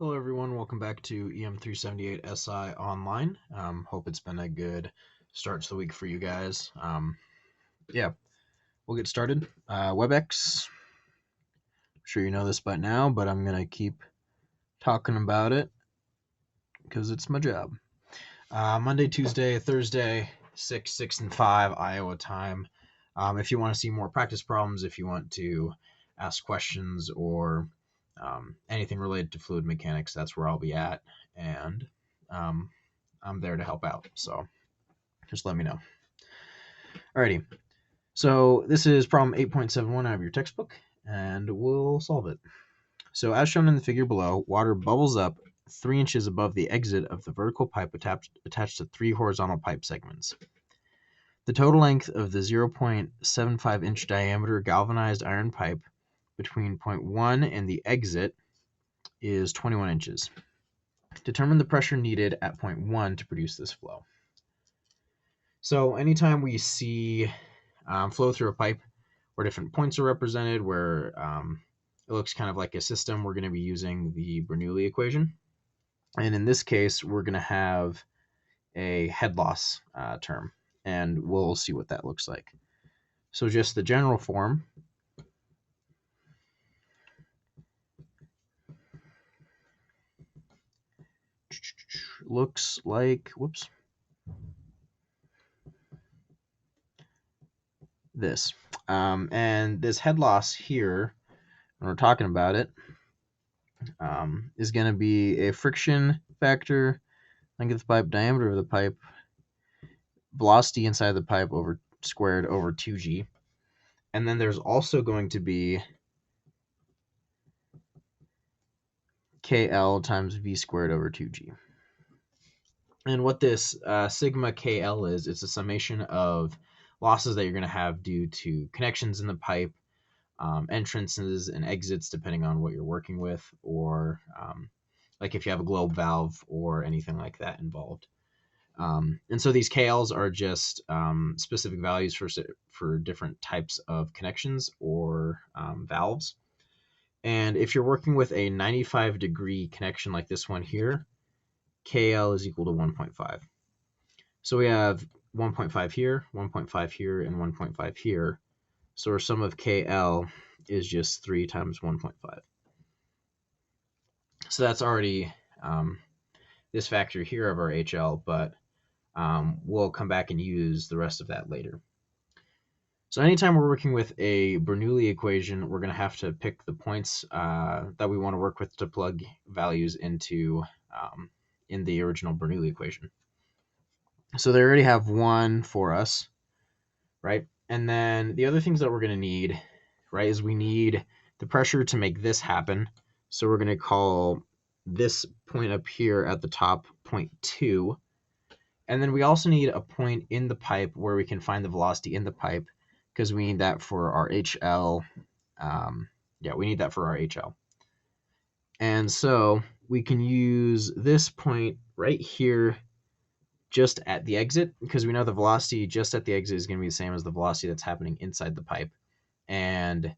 Hello everyone, welcome back to EM378 SI Online. Hope it's been a good start to the week for you guys. Yeah, we'll get started. WebEx, I'm sure you know this by now, but I'm going to keep talking about it because it's my job. Monday, Tuesday, Thursday, 6 and 5 Iowa time. If you want to see more practice problems, if you want to ask questions or anything related to fluid mechanics, that's where I'll be at. And um, I'm there to help out. So just let me know. Alrighty. So this is problem 8.71 out of your textbook, and we'll solve it. So as shown in the figure below, water bubbles up 3 inches above the exit of the vertical pipe attached to 3 horizontal pipe segments. The total length of the 0.75 inch diameter galvanized iron pipe between point 1 and the exit is 21 inches. Determine the pressure needed at point 1 to produce this flow. So anytime we see flow through a pipe where different points are represented, where it looks kind of like a system, we're going to be using the Bernoulli equation. And in this case, we're going to have a head loss term, and we'll see what that looks like. So just the general form looks like, whoops, this. And this head loss here, when we're talking about it, is going to be a friction factor, length of the pipe, diameter of the pipe, velocity inside the pipe over squared over 2g. And then there's also going to be KL times V squared over 2g. And what this sigma KL is, it's a summation of losses that you're going to have due to connections in the pipe, entrances and exits, depending on what you're working with, or like if you have a globe valve or anything like that involved. And so these KLs are just specific values for different types of connections or valves. And if you're working with a 95-degree connection like this one here, KL is equal to 1.5. So we have 1.5 here, 1.5 here, and 1.5 here. So our sum of KL is just 3 times 1.5. So that's already this factor here of our HL, but we'll come back and use the rest of that later. So anytime we're working with a Bernoulli equation, we're going to have to pick the points that we want to work with to plug values into in the original Bernoulli equation. So they already have one for us, right? And then the other things that we're going to need, right, is we need the pressure to make this happen. So we're going to call this point up here at the top point 2. And then we also need a point in the pipe where we can find the velocity in the pipe, because we need that for our HL. We need that for our HL. And so we can use this point right here just at the exit, because we know the velocity just at the exit is going to be the same as the velocity that's happening inside the pipe. And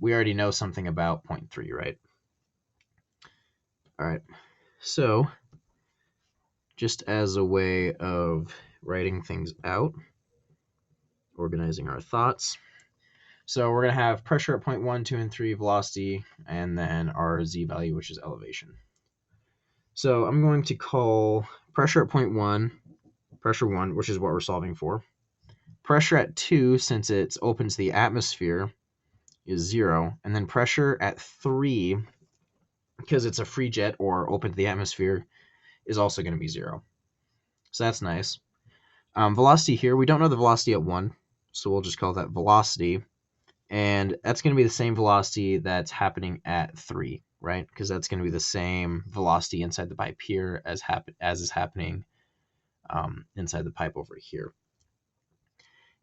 we already know something about point 3, right? All right. So just as a way of writing things out, organizing our thoughts. So we're going to have pressure at point 1, 2, and 3, velocity, and then our z value, which is elevation. So I'm going to call pressure at point 1, pressure 1, which is what we're solving for. Pressure at 2, since it's open to the atmosphere, is 0. And then pressure at 3, because it's a free jet or open to the atmosphere, is also going to be 0. So that's nice. Velocity here, we don't know the velocity at 1, so we'll just call that velocity. And that's going to be the same velocity that's happening at 3, right? Because that's going to be the same velocity inside the pipe here as is happening inside the pipe over here.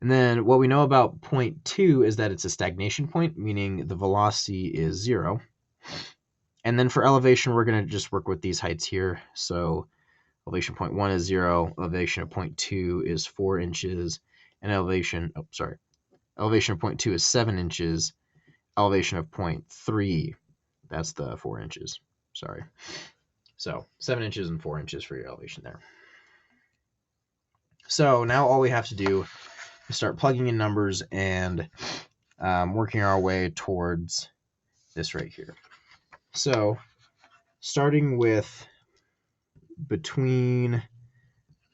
And then what we know about point 2 is that it's a stagnation point, meaning the velocity is 0. And then for elevation, we're going to just work with these heights here. So elevation point 1 is 0, elevation of point 2 is 4 inches, and elevation of point 2 is 7 inches, elevation of point 3, that's the 4 inches. Sorry. So 7 inches and 4 inches for your elevation there. So now all we have to do is start plugging in numbers and working our way towards this right here. So starting with between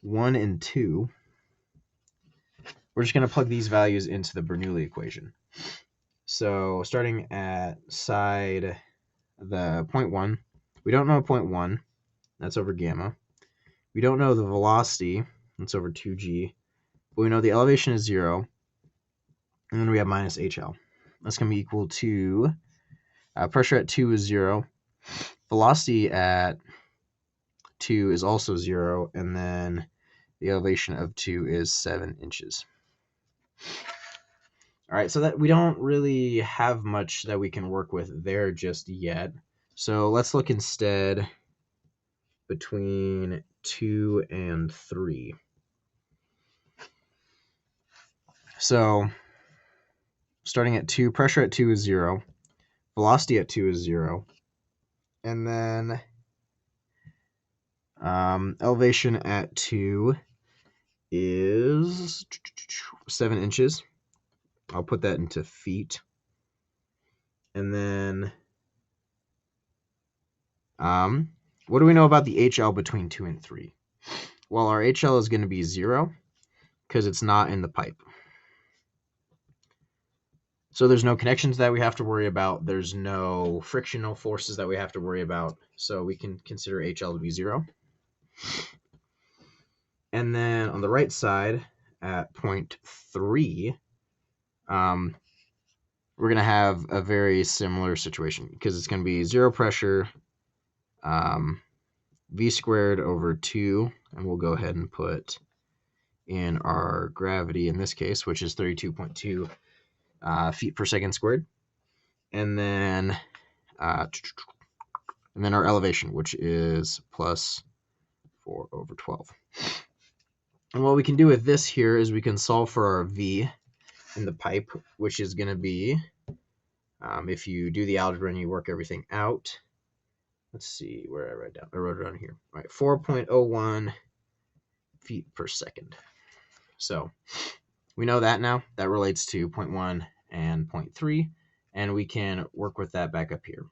1 and 2, we're just going to plug these values into the Bernoulli equation. So starting at side the 0.1, we don't know 0.1, that's over gamma. We don't know the velocity, that's over 2g, but we know the elevation is 0, and then we have minus HL. That's going to be equal to pressure at 2 is 0, velocity at 2 is also 0, and then the elevation of 2 is 7 inches. All right, so that we don't really have much that we can work with there just yet. So let's look instead between 2 and 3. So starting at 2, pressure at 2 is 0, velocity at 2 is 0, and then elevation at 2 is 7 inches. I'll put that into feet. And then what do we know about the HL between 2 and 3? Well, our HL is going to be 0 because it's not in the pipe. So there's no connections that we have to worry about. There's no frictional forces that we have to worry about. So we can consider HL to be 0. And then on the right side at 0.3, we're going to have a very similar situation because it's going to be 0 pressure, v squared over 2, and we'll go ahead and put in our gravity in this case, which is 32.2 feet per second squared, and then our elevation, which is plus 4 over 12. And what we can do with this here is we can solve for our v in the pipe, which is going to be, if you do the algebra and you work everything out, let's see where I wrote it down here. All right, 4.01 feet per second. So we know that now. That relates to 0.1 and 0.3, and we can work with that back up here.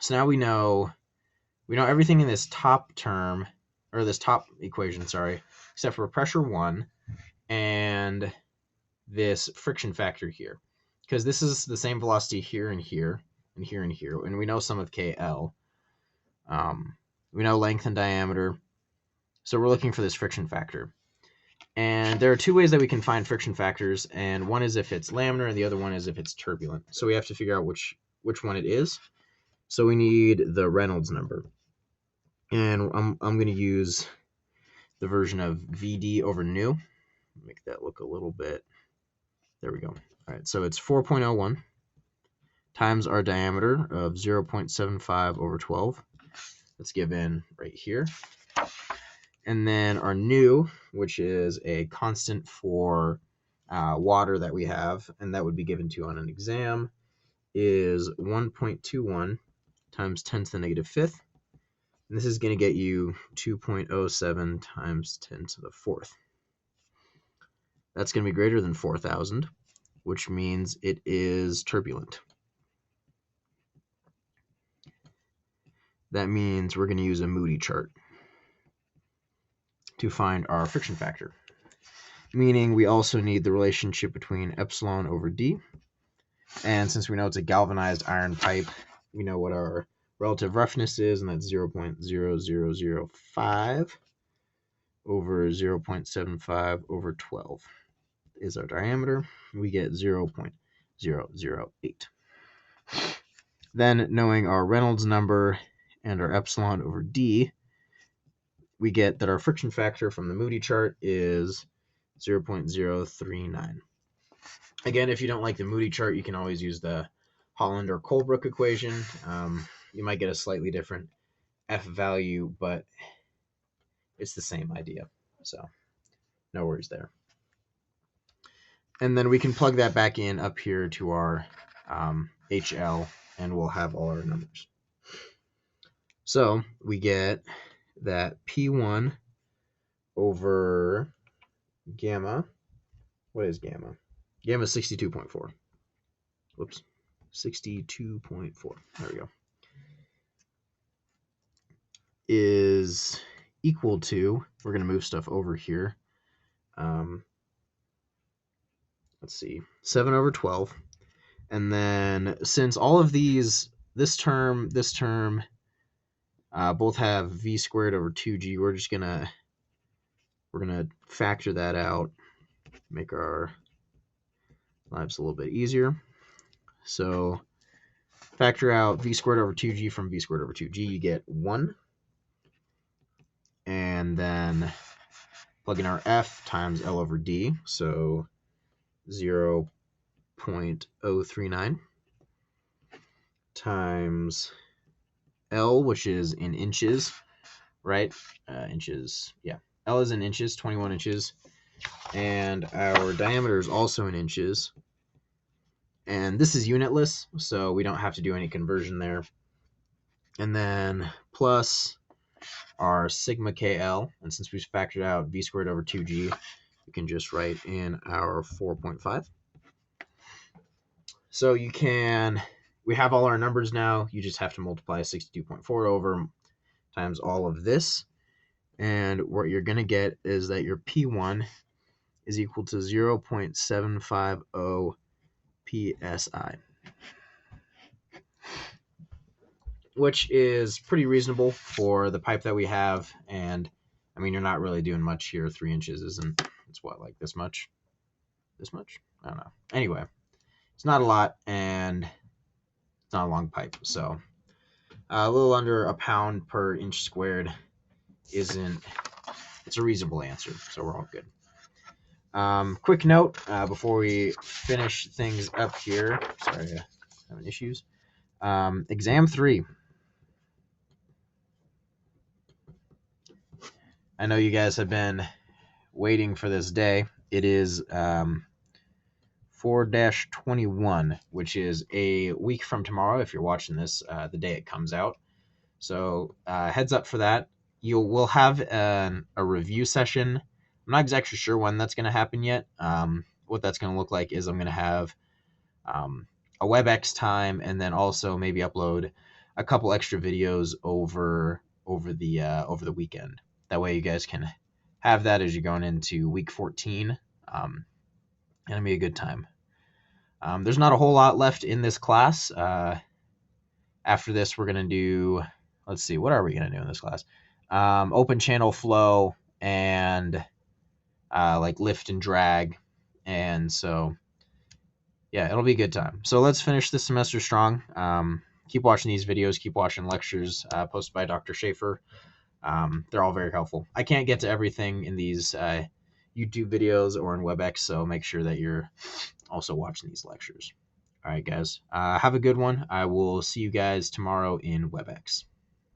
So now we know everything in this top term, or this top equation, sorry, except for pressure 1 and this friction factor here. Because this is the same velocity here and here and here and here, and we know some of KL. We know length and diameter, so we're looking for this friction factor. And there are two ways that we can find friction factors, and one is if it's laminar and the other one is if it's turbulent. So we have to figure out which one it is. So we need the Reynolds number. And I'm going to use the version of VD over nu. Make that look a little bit. There we go. All right, so it's 4.01 times our diameter of 0.75 over 12. That's given right here. And then our nu, which is a constant for water that we have, and that would be given to you on an exam, is 1.21 times 10 to the negative fifth. And this is going to get you 2.07 times 10 to the fourth. That's going to be greater than 4,000, which means it is turbulent. That means we're going to use a Moody chart to find our friction factor, meaning we also need the relationship between epsilon over d. And since we know it's a galvanized iron pipe, we know what our relative roughness is, and that's 0.0005 over 0.75 over 12 is our diameter. We get 0.008. Then knowing our Reynolds number and our epsilon over d, we get that our friction factor from the Moody chart is 0.039. Again, if you don't like the Moody chart, you can always use the Holland or Colebrook equation. You might get a slightly different F value, but it's the same idea. So no worries there. And then we can plug that back in up here to our HL, and we'll have all our numbers. So we get that P1 over gamma. What is gamma? Gamma is 62.4. Whoops. 62.4. There we go. Is equal to, we're going to move stuff over here. Let's see, 7 over 12. And then since all of these, this term, both have v squared over 2g, we're gonna factor that out, make our lives a little bit easier. So factor out v squared over 2g from v squared over 2g, you get 1. And then plug in our f times L over D, so 0.039 times L, which is in inches, right? Inches, yeah. L is in inches, 21 inches. And our diameter is also in inches. And this is unitless, so we don't have to do any conversion there. And then plus our sigma KL, and since we've factored out v squared over 2g, we can just write in our 4.5. So we have all our numbers now. You just have to multiply 62.4 over times all of this. And what you're going to get is that your P1 is equal to 0.750 PSI, which is pretty reasonable for the pipe that we have. And I mean, you're not really doing much here. 3 inches isn't, it's what, like this much? This much? I don't know. Anyway, it's not a lot, and it's not a long pipe. So a little under a pound per inch squared it's a reasonable answer. So we're all good. Quick note before we finish things up here. Sorry, having issues. Exam 3. I know you guys have been waiting for this day. It is 4-21, which is a week from tomorrow if you're watching this the day it comes out. So heads up for that. We'll have a review session. I'm not exactly sure when that's going to happen yet. What that's going to look like is I'm going to have a WebEx time, and then also maybe upload a couple extra videos over the weekend. That way you guys can have that as you're going into week 14. It'll be a good time. There's not a whole lot left in this class. After this, we're going to do, let's see, what are we going to do in this class? Open channel flow and like lift and drag. And so, yeah, it'll be a good time. So let's finish this semester strong. Keep watching these videos. Keep watching lectures posted by Dr. Schaefer. They're all very helpful. I can't get to everything in these YouTube videos or in WebEx, so make sure that you're also watching these lectures. All right, guys. Have a good one. I will see you guys tomorrow in WebEx.